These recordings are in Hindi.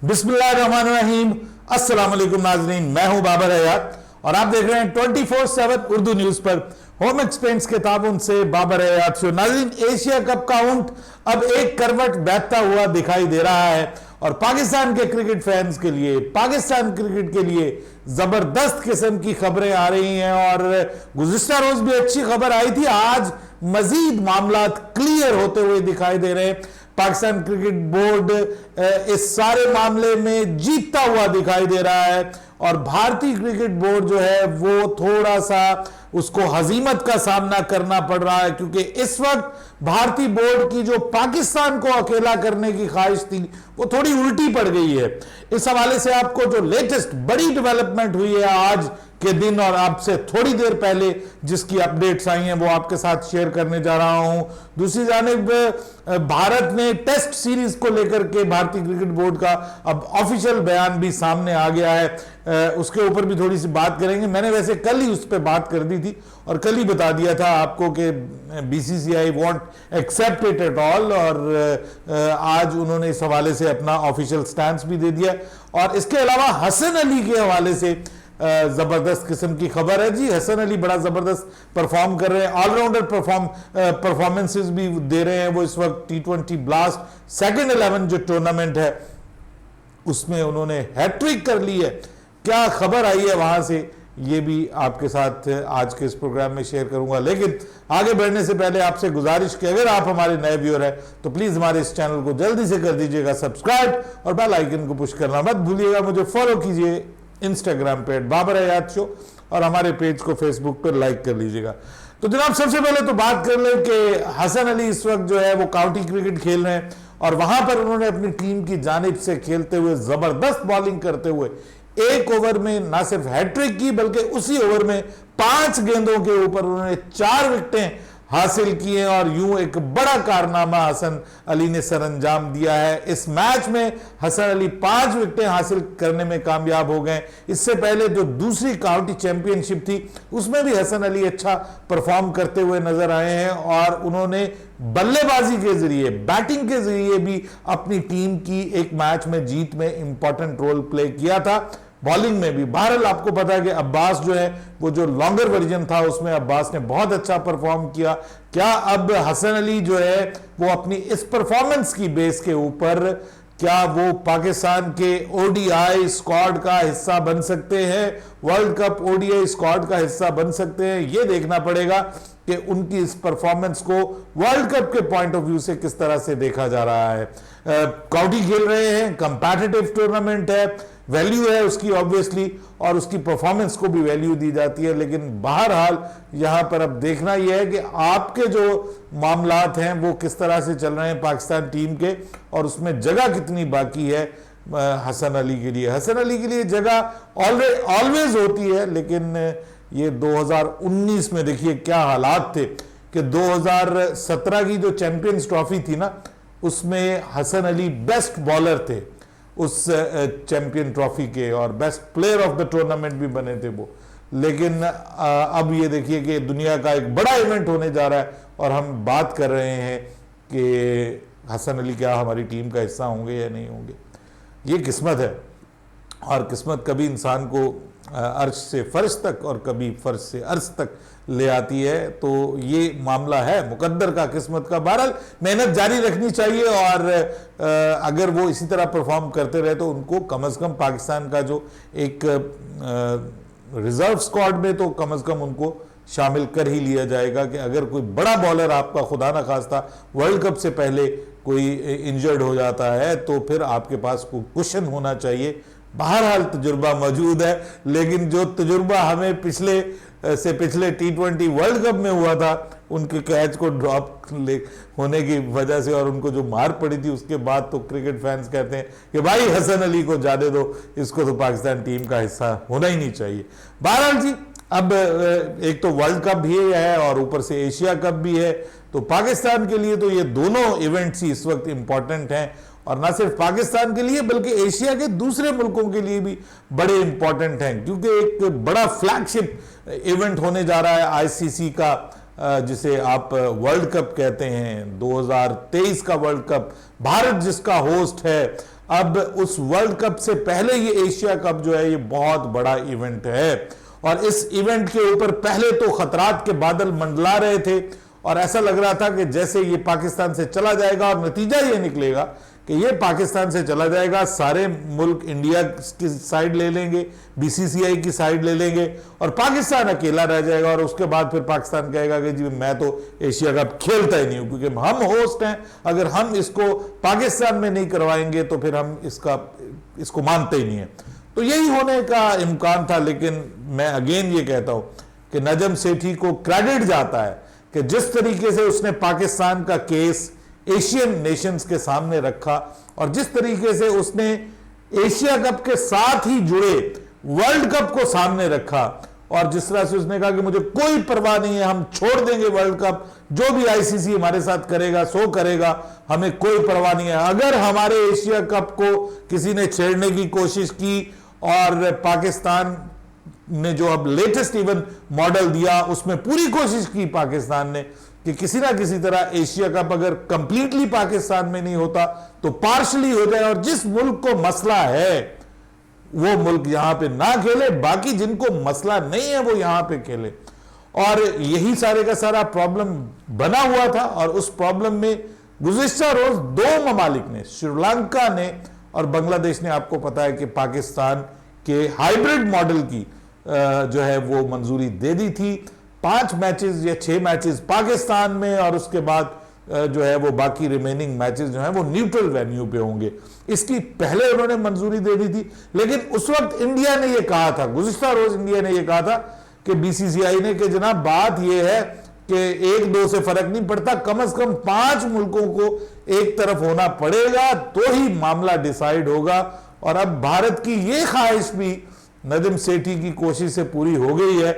बिस्मिल्लाहिर्रहमानिर्रहीम। अस्सलाम वालेकुम नाज़रीन, मैं हूं बाबर हयात और आप देख रहे हैं 24/7 उर्दू न्यूज पर होम एक्सपेंस के ताबुन से बाबर हयात शो। नाज़रीन, एशिया कप का ऊंट अब एक करवट बैठता हुआ दिखाई दे रहा है और पाकिस्तान के क्रिकेट फैंस के लिए, पाकिस्तान क्रिकेट के लिए जबरदस्त किस्म की खबरें आ रही हैं और गुज़िश्ता रोज भी अच्छी खबर आई थी। आज मजीद मामला क्लियर होते हुए दिखाई दे रहे हैं। पाकिस्तान क्रिकेट बोर्ड इस सारे मामले में जीतता हुआ दिखाई दे रहा है और भारतीय क्रिकेट बोर्ड जो है वो थोड़ा सा उसको हजीमत का सामना करना पड़ रहा है, क्योंकि इस वक्त भारतीय बोर्ड की जो पाकिस्तान को अकेला करने की ख्वाहिश थी वो थोड़ी उल्टी पड़ गई है। इस हवाले से आपको जो लेटेस्ट बड़ी डेवलपमेंट हुई है आज के दिन और आपसे थोड़ी देर पहले जिसकी अपडेट्स आई हैं वो आपके साथ शेयर करने जा रहा हूं। दूसरी जानिब भारत में टेस्ट सीरीज को लेकर के भारतीय क्रिकेट बोर्ड का अब ऑफिशियल बयान भी सामने आ गया है, उसके ऊपर भी थोड़ी सी बात करेंगे। मैंने वैसे कल ही उस पर बात कर दी थी और कल ही बता दिया था आपको कि BCCI won't accept it at all, और आज उन्होंने इस हवाले से अपना ऑफिशियल स्टैंड भी दे दिया। और इसके अलावा हसन अली के हवाले से जबरदस्त किस्म की खबर है जी। हसन अली बड़ा जबरदस्त परफॉर्म कर रहे हैं, ऑलराउंडर परफॉर्मेंसेस भी दे रहे हैं। वो इस वक्त T20 ब्लास्ट सेकंड 11 जो टूर्नामेंट है उसमें उन्होंने हैट्रिक कर ली है। क्या खबर आई है वहां से, ये भी आपके साथ आज के इस प्रोग्राम में शेयर करूंगा। लेकिन आगे बढ़ने से पहले आपसे गुजारिश कि अगर आप हमारे नए व्यूअर हैं तो प्लीज हमारे इस चैनल को जल्दी से कर दीजिएगा सब्सक्राइब और बेल आइकन को पुश करना मत भूलिएगा। मुझे फॉलो कीजिए इंस्टाग्राम पे बाबर हयात शो और हमारे पेज को फेसबुक पर लाइक कर लीजिएगा। तो जनाब, सबसे पहले तो बात कर लें कि हसन अली इस वक्त जो है वो काउंटी क्रिकेट खेल रहे हैं और वहां पर उन्होंने अपनी टीम की जानिब से खेलते हुए जबरदस्त बॉलिंग करते हुए एक ओवर में ना सिर्फ हैट्रिक की बल्कि उसी ओवर में 5 गेंदों के ऊपर उन्होंने 4 विकेटें हासिल किए और यूं एक बड़ा कारनामा हसन अली ने सरअंजाम दिया है। इस मैच में हसन अली 5 विकेटें हासिल करने में कामयाब हो गए। इससे पहले जो दूसरी काउंटी चैंपियनशिप थी उसमें भी हसन अली अच्छा परफॉर्म करते हुए नजर आए हैं और उन्होंने बल्लेबाजी के जरिए, बैटिंग के जरिए भी अपनी टीम की एक मैच में जीत में इंपॉर्टेंट रोल प्ले किया था। बॉलिंग में भी बहरहाल आपको पता है कि अब्बास जो है वो जो लॉन्गर वर्जन था उसमें अब्बास ने बहुत अच्छा परफॉर्म किया। क्या अब हसन अली जो है वो अपनी इस परफॉर्मेंस की बेस के ऊपर क्या वो पाकिस्तान के ओडीआई स्क्वाड का हिस्सा बन सकते हैं, वर्ल्ड कप ओडीआई स्क्वाड का हिस्सा बन सकते हैं? ये देखना पड़ेगा कि उनकी इस परफॉर्मेंस को वर्ल्ड कप के पॉइंट ऑफ व्यू से किस तरह से देखा जा रहा है। काउंटी खेल रहे हैं, कंपैटिटिव टूर्नामेंट है, वैल्यू है उसकी ऑब्वियसली और उसकी परफॉर्मेंस को भी वैल्यू दी जाती है। लेकिन बहरहाल यहां पर अब देखना यह है कि आपके जो मामलात हैं वो किस तरह से चल रहे हैं पाकिस्तान टीम के और उसमें जगह कितनी बाकी है हसन अली के लिए। हसन अली के लिए जगह ऑलवेज होती है, लेकिन ये 2019 में देखिए क्या हालात थे कि 2017 की जो चैंपियंस ट्रॉफी थी ना उसमें हसन अली बेस्ट बॉलर थे उस चैंपियन ट्रॉफी के और best player of the tournament भी बने थे वो। लेकिन अब ये देखिए कि दुनिया का एक बड़ा इवेंट होने जा रहा है और हम बात कर रहे हैं कि हसन अली क्या हमारी टीम का हिस्सा होंगे या नहीं होंगे। ये किस्मत है और किस्मत कभी इंसान को अर्श से फर्श तक और कभी फर्श से अर्श तक ले आती है। तो ये मामला है मुकद्दर का, किस्मत का। बहरहाल मेहनत जारी रखनी चाहिए और अगर वो इसी तरह परफॉर्म करते रहे तो उनको कम से कम पाकिस्तान का जो एक रिजर्व स्क्वाड में तो कम से कम उनको शामिल कर ही लिया जाएगा कि अगर कोई बड़ा बॉलर आपका खुदा ना खास्ता वर्ल्ड कप से पहले कोई इंजर्ड हो जाता है तो फिर आपके पास कोई कुशन होना चाहिए। बहरहाल तजुर्बा मौजूद है, लेकिन जो तजुर्बा हमें पिछले T20 वर्ल्ड कप में हुआ था उनके कैच को ड्रॉप होने की वजह से और उनको जो मार पड़ी थी उसके बाद तो क्रिकेट फैंस कहते हैं कि भाई हसन अली को जाने दो, इसको तो पाकिस्तान टीम का हिस्सा होना ही नहीं चाहिए। बहरहाल जी, अब एक तो वर्ल्ड कप भी है और ऊपर से एशिया कप भी है, तो पाकिस्तान के लिए तो ये दोनों इवेंट्स ही इस वक्त इंपॉर्टेंट हैं और ना सिर्फ पाकिस्तान के लिए बल्कि एशिया के दूसरे मुल्कों के लिए भी बड़े इंपॉर्टेंट हैं, क्योंकि एक बड़ा फ्लैगशिप इवेंट होने जा रहा है आईसीसी का, जिसे आप वर्ल्ड कप कहते हैं। 2023 का वर्ल्ड कप भारत जिसका होस्ट है। अब उस वर्ल्ड कप से पहले ये एशिया कप जो है ये बहुत बड़ा इवेंट है, और इस इवेंट के ऊपर पहले तो खतरात के बादल मंडला रहे थे और ऐसा लग रहा था कि जैसे ये पाकिस्तान से चला जाएगा, और नतीजा ये निकलेगा कि ये पाकिस्तान से चला जाएगा, सारे मुल्क इंडिया की साइड ले लेंगे, बीसीसीआई की साइड ले लेंगे और पाकिस्तान अकेला रह जाएगा, और उसके बाद फिर पाकिस्तान कहेगा कि जी मैं तो एशिया कप खेलता ही नहीं हूं क्योंकि हम होस्ट हैं, अगर हम इसको पाकिस्तान में नहीं करवाएंगे तो फिर हम इसको मानते ही नहीं है। तो यही होने का इम्कान था, लेकिन मैं अगेन ये कहता हूं कि नजम सेठी को क्रेडिट जाता है कि जिस तरीके से उसने पाकिस्तान का केस एशियन नेशंस के सामने रखा और जिस तरीके से उसने एशिया कप के साथ ही जुड़े वर्ल्ड कप को सामने रखा, और जिस तरह से उसने कहा कि मुझे कोई परवाह नहीं है, हम छोड़ देंगे वर्ल्ड कप, जो भी आईसीसी हमारे साथ करेगा सो करेगा, हमें कोई परवाह नहीं है। अगर हमारे एशिया कप को किसी ने छेड़ने की कोशिश की और पाकिस्तान ने जो अब लेटेस्ट इवन मॉडल दिया उसमें पूरी कोशिश की पाकिस्तान ने कि किसी ना किसी तरह एशिया कप अगर कंप्लीटली पाकिस्तान में नहीं होता तो पार्शली हो जाए, और जिस मुल्क को मसला है वो मुल्क यहां पे ना खेले, बाकी जिनको मसला नहीं है वो यहां पे खेले। और यही सारे का सारा प्रॉब्लम बना हुआ था, और उस प्रॉब्लम में गुज़िश्ता रोज दो ममालिक ने, श्रीलंका ने और बांग्लादेश ने, आपको पता है कि पाकिस्तान के हाइब्रिड मॉडल की जो है वो मंजूरी दे दी थी। 5 मैचेस या 6 मैचेस पाकिस्तान में, और उसके बाद जो है वो बाकी रिमेनिंग मैचेस जो है वो न्यूट्रल वेन्यू पे होंगे, इसकी पहले उन्होंने मंजूरी दे दी थी। लेकिन उस वक्त इंडिया ने ये कहा था, गुज़िश्ता रोज इंडिया ने ये कहा था कि बीसीसीआई ने कि जनाब बात ये है कि 1-2 से फर्क नहीं पड़ता, कम से कम 5 मुल्कों को एक तरफ होना पड़ेगा तो ही मामला डिसाइड होगा। और अब भारत की ये ख्वाहिश भी नजम सेठी की कोशिश से पूरी हो गई है,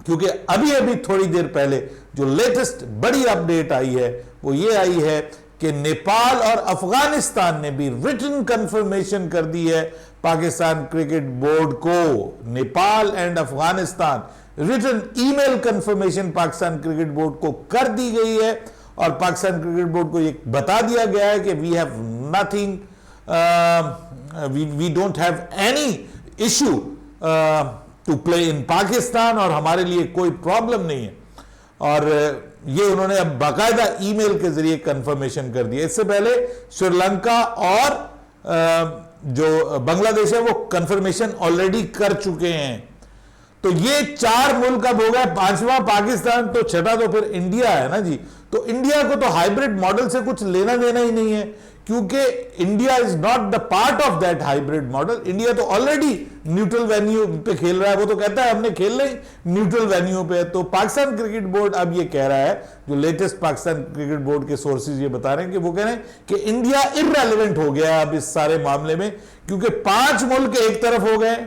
क्योंकि अभी अभी थोड़ी देर पहले जो लेटेस्ट बड़ी अपडेट आई है वो ये आई है कि नेपाल और अफगानिस्तान ने भी रिटन कंफर्मेशन कर दी है पाकिस्तान क्रिकेट बोर्ड को। Nepal and Afghanistan written email confirmation Pakistan cricket board को कर दी गई है, और पाकिस्तान क्रिकेट बोर्ड को ये बता दिया गया है कि we have nothing, we don't have any issue to play in Pakistan, और हमारे लिए कोई प्रॉब्लम नहीं है। और ये उन्होंने अब बाकायदा ईमेल के जरिए कंफर्मेशन कर दिया। इससे पहले श्रीलंका और जो बांग्लादेश है वो कंफर्मेशन ऑलरेडी कर चुके हैं। तो ये 4 मुल्क अब हो गए, 5वां पाकिस्तान, तो छठा तो फिर इंडिया है ना जी। तो इंडिया को तो हाइब्रिड मॉडल से कुछ लेना देना ही नहीं है, क्योंकि India is not the part of that hybrid model. India तो ऑलरेडी न्यूट्रल वेन्यू पे खेल रहा है, वो तो कहता है हमने खेलना ही न्यूट्रल वेन्यू पे। तो पाकिस्तान क्रिकेट बोर्ड अब ये कह रहा है, जो लेटेस्ट पाकिस्तान क्रिकेट बोर्ड के सोर्सेज ये बता रहे हैं कि वो कह रहे हैं कि इंडिया इररेलेवेंट हो गया अब इस सारे मामले में, क्योंकि 5 मुल्क एक तरफ हो गए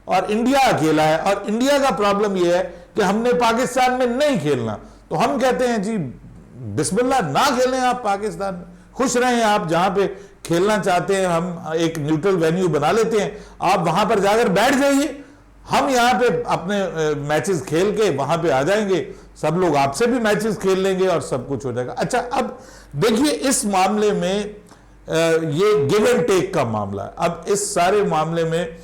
और इंडिया अकेला है। और इंडिया का प्रॉब्लम यह है कि हमने पाकिस्तान में नहीं खेलना, तो हम कहते हैं जी बिस्मिल्लाह, ना खेलें आप पाकिस्तान में, खुश रहें आप जहां पे खेलना चाहते हैं, हम एक न्यूट्रल वेन्यू बना लेते हैं, आप वहां पर जाकर बैठ जाइए, हम यहां पे अपने मैचेस खेल के वहां पे आ जाएंगे, सब लोग आपसे भी मैचेस खेल लेंगे और सब कुछ हो जाएगा। अच्छा, अब देखिए इस मामले में ये गिव एंड टेक का मामला है। अब इस सारे मामले में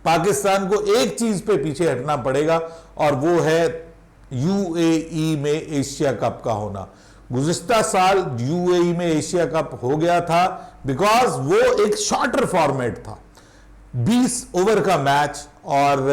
पाकिस्तान को एक चीज पे पीछे हटना पड़ेगा, और वो है यूएई में एशिया कप का होना। गुज़िश्ता साल यूएई में एशिया कप हो गया था बिकॉज वो एक शॉर्टर फॉर्मेट था, 20 ओवर का मैच, और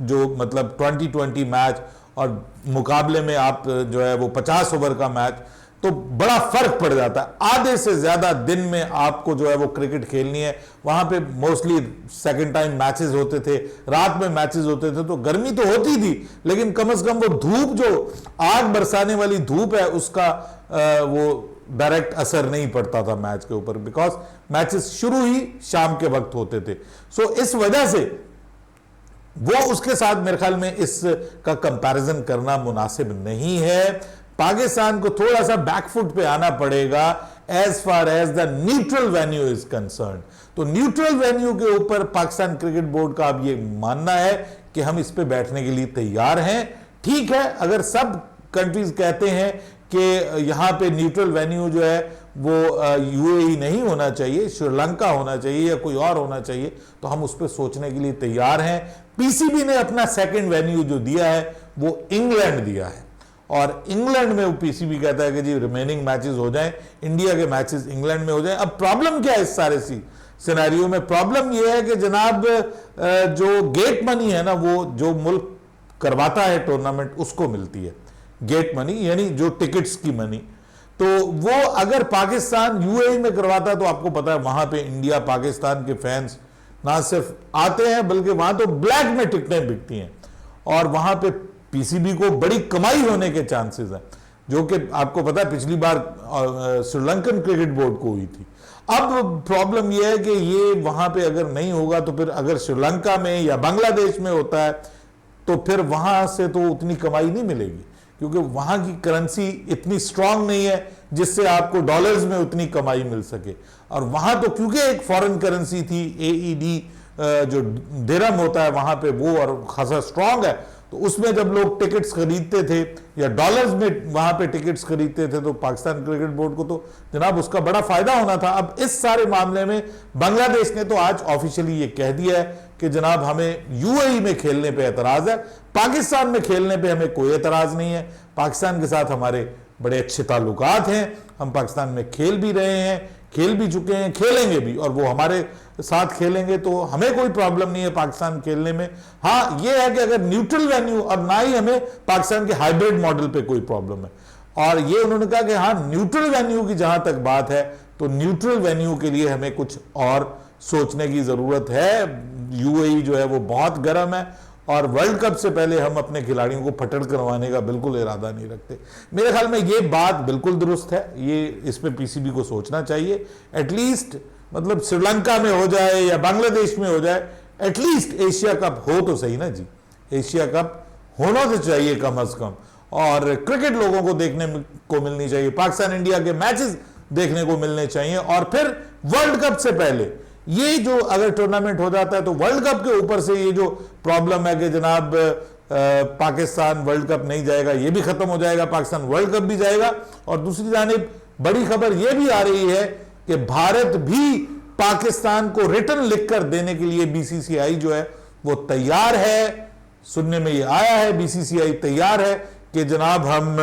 जो मतलब 20-20 मैच, और मुकाबले में आप जो है वो 50 ओवर का मैच, तो बड़ा फर्क पड़ जाता है। आधे से ज्यादा दिन में आपको जो है वो क्रिकेट खेलनी है। वहां पे मोस्टली सेकंड टाइम मैचेस होते थे, रात में मैचेस होते थे, तो गर्मी तो होती थी, लेकिन कम से कम वो धूप, जो आग बरसाने वाली धूप है, उसका वो डायरेक्ट असर नहीं पड़ता था मैच के ऊपर, बिकॉज मैचेस शुरू ही शाम के वक्त होते थे। सो इस वजह से वो उसके साथ मेरे ख्याल में इसका कंपैरिजन करना मुनासिब नहीं है। पाकिस्तान को थोड़ा सा बैकफुट पे आना पड़ेगा as far as the neutral venue is concern. तो न्यूट्रल वेन्यू के ऊपर पाकिस्तान क्रिकेट बोर्ड का अब ये मानना है कि हम इस पे बैठने के लिए तैयार हैं। ठीक है, अगर सब कंट्रीज कहते हैं कि यहां पे न्यूट्रल वेन्यू जो है वो यूएई नहीं होना चाहिए, श्रीलंका होना चाहिए या कोई और होना चाहिए, तो हम उस पर सोचने के लिए तैयार हैं। पीसीबी ने अपना सेकंड वेन्यू जो दिया है वो इंग्लैंड दिया है, और इंग्लैंड में वो पीसीबी कहता है कि जी रिमेनिंग मैचेस हो जाएं, इंडिया के मैचेस इंग्लैंड में हो जाएं। अब प्रॉब्लम क्या है इस सारे सिनेरियो में? प्रॉब्लम ये है कि जनाब जो गेट मनी है ना, वो जो मुल्क करवाता है टूर्नामेंट उसको मिलती है गेट मनी, यानी जो टिकट्स की मनी। तो वो अगर पाकिस्तान यूएई में करवाता तो आपको पता है वहां पे इंडिया पाकिस्तान के फैंस ना सिर्फ आते हैं बल्कि वहां तो ब्लैक में टिकटें बिकती हैं, और वहां पे पीसीबी को बड़ी कमाई होने के चांसेस हैं, जो कि आपको पता है पिछली बार श्रीलंकन क्रिकेट बोर्ड को हुई थी। अब प्रॉब्लम यह है कि ये वहां पे अगर नहीं होगा तो फिर अगर श्रीलंका में या बांग्लादेश में होता है तो फिर वहां से तो उतनी कमाई नहीं मिलेगी, क्योंकि वहां की करेंसी इतनी स्ट्रांग नहीं है जिससे आपको डॉलर्स में उतनी कमाई मिल सके। और वहां तो क्योंकि एक फॉरेन करेंसी थी एईडी जो दिरहम होता है वहां पे, वो और खासा स्ट्रांग है, तो उसमें जब लोग टिकट्स खरीदते थे या डॉलर्स में वहां पे टिकट्स खरीदते थे तो पाकिस्तान क्रिकेट बोर्ड को तो जनाब उसका बड़ा फायदा होना था। अब इस सारे मामले में बांग्लादेश ने तो आज ऑफिशियली ये कह दिया है कि जनाब हमें यूएई में खेलने पे एतराज है, पाकिस्तान में खेलने पे हमें कोई एतराज नहीं है। पाकिस्तान के साथ हमारे बड़े अच्छे ताल्लुकात हैं, हम पाकिस्तान में खेल भी रहे हैं, खेल भी चुके हैं, खेलेंगे भी, और वो हमारे साथ खेलेंगे तो हमें कोई प्रॉब्लम नहीं है पाकिस्तान खेलने में। हाँ ये है कि अगर न्यूट्रल वेन्यू, और ना ही हमें पाकिस्तान के हाइब्रिड मॉडल पे कोई प्रॉब्लम है। और ये उन्होंने कहा कि हाँ न्यूट्रल वेन्यू की जहां तक बात है तो न्यूट्रल वेन्यू के लिए हमें कुछ और सोचने की जरूरत है। यूएई जो है वो बहुत गर्म है, और वर्ल्ड कप से पहले हम अपने खिलाड़ियों को फटड़ करवाने का बिल्कुल इरादा नहीं रखते। मेरे ख्याल में ये बात बिल्कुल दुरुस्त है, ये इस पे पीसीबी को सोचना चाहिए। एटलीस्ट मतलब श्रीलंका में हो जाए या बांग्लादेश में हो जाए, एटलीस्ट एशिया कप हो तो सही ना जी, एशिया कप होना तो चाहिए कम अज कम, और क्रिकेट लोगों को देखने को मिलनी चाहिए, पाकिस्तान इंडिया के मैचेस देखने को मिलने चाहिए। और फिर वर्ल्ड कप से पहले ये जो अगर टूर्नामेंट हो जाता है तो वर्ल्ड कप के ऊपर से ये जो प्रॉब्लम है कि जनाब पाकिस्तान वर्ल्ड कप नहीं जाएगा, ये भी खत्म हो जाएगा, पाकिस्तान वर्ल्ड कप भी जाएगा। और दूसरी जानिब बड़ी खबर यह भी आ रही है कि भारत भी पाकिस्तान को रिटर्न लिखकर देने के लिए बीसीसीआई जो है वो तैयार है। सुनने में ये आया है बीसीसीआई तैयार है कि जनाब हम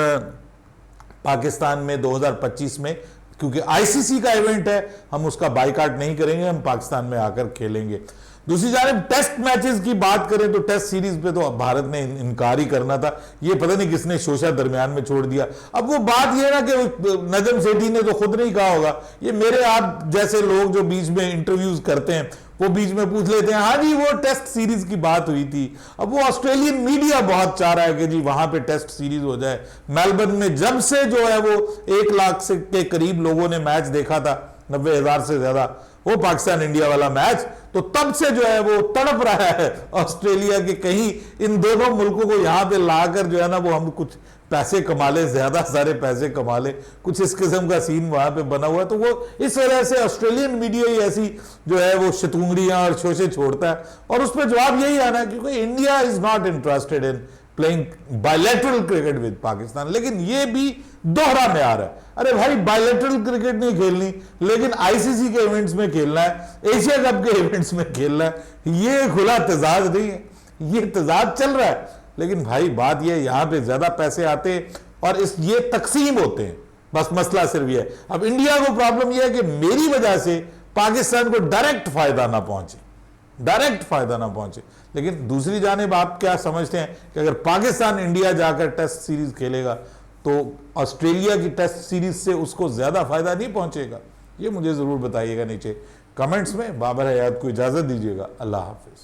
पाकिस्तान में 2025 में, क्योंकि आईसीसी का इवेंट है, हम उसका बाइकाट नहीं करेंगे, हम पाकिस्तान में आकर खेलेंगे। दूसरी जानिब टेस्ट मैचेस की बात करें तो टेस्ट सीरीज पे तो भारत ने इनकार ही करना था, ये पता नहीं किसने शोशा दरमियान में छोड़ दिया। अब वो बात ये ना कि नजम सेठी ने तो खुद नहीं कहा होगा, ये मेरे आप जैसे लोग जो बीच में इंटरव्यूज करते हैं वो बीच में पूछ लेते हैं हाँ जी वो टेस्ट सीरीज की बात हुई थी। अब वो ऑस्ट्रेलियन मीडिया बहुत चाह रहा है कि जी वहां पे टेस्ट सीरीज हो जाए। मेलबर्न में जब से जो है वो 1 लाख से के करीब लोगों ने मैच देखा था, 90,000 से ज्यादा, वो पाकिस्तान इंडिया वाला मैच, तो तब से जो है वो तड़प रहा है ऑस्ट्रेलिया के कहीं इन दोनों मुल्कों को यहां पे लाकर जो है ना वो हम कुछ पैसे कमा ले, ज्यादा सारे पैसे कमा ले, कुछ इस किस्म का सीन वहां पे बना हुआ है। तो वो इस वजह से ऑस्ट्रेलियन मीडिया ही ऐसी जो है वो शतुंगड़ियां और शोशे छोड़ता है, और उस पर जवाब यही आना है क्योंकि India is not interested in playing bilateral cricket with Pakistan. लेकिन ये भी दोहरा में आ रहा है, अरे भाई बायलैटरल क्रिकेट नहीं खेलनी लेकिन आईसीसी के इवेंट्स में खेलना है, एशिया कप के इवेंट्स में खेलना है, ये खुला तजाद नहीं है, ये तजाद चल रहा है। लेकिन भाई बात ये यहां पे ज्यादा पैसे आते और ये तकसीम होते हैं, बस मसला सिर्फ ये है। अब इंडिया को प्रॉब्लम यह है कि मेरी वजह से पाकिस्तान को डायरेक्ट फायदा ना पहुंचे, डायरेक्ट फायदा ना पहुंचे। लेकिन दूसरी जानिब आप क्या समझते हैं कि अगर पाकिस्तान इंडिया जाकर टेस्ट सीरीज खेलेगा तो ऑस्ट्रेलिया की टेस्ट सीरीज से उसको ज्यादा फायदा नहीं पहुंचेगा? ये मुझे जरूर बताइएगा नीचे कमेंट्स में। बाबर हयात को इजाजत दीजिएगा, अल्लाह हाफिज।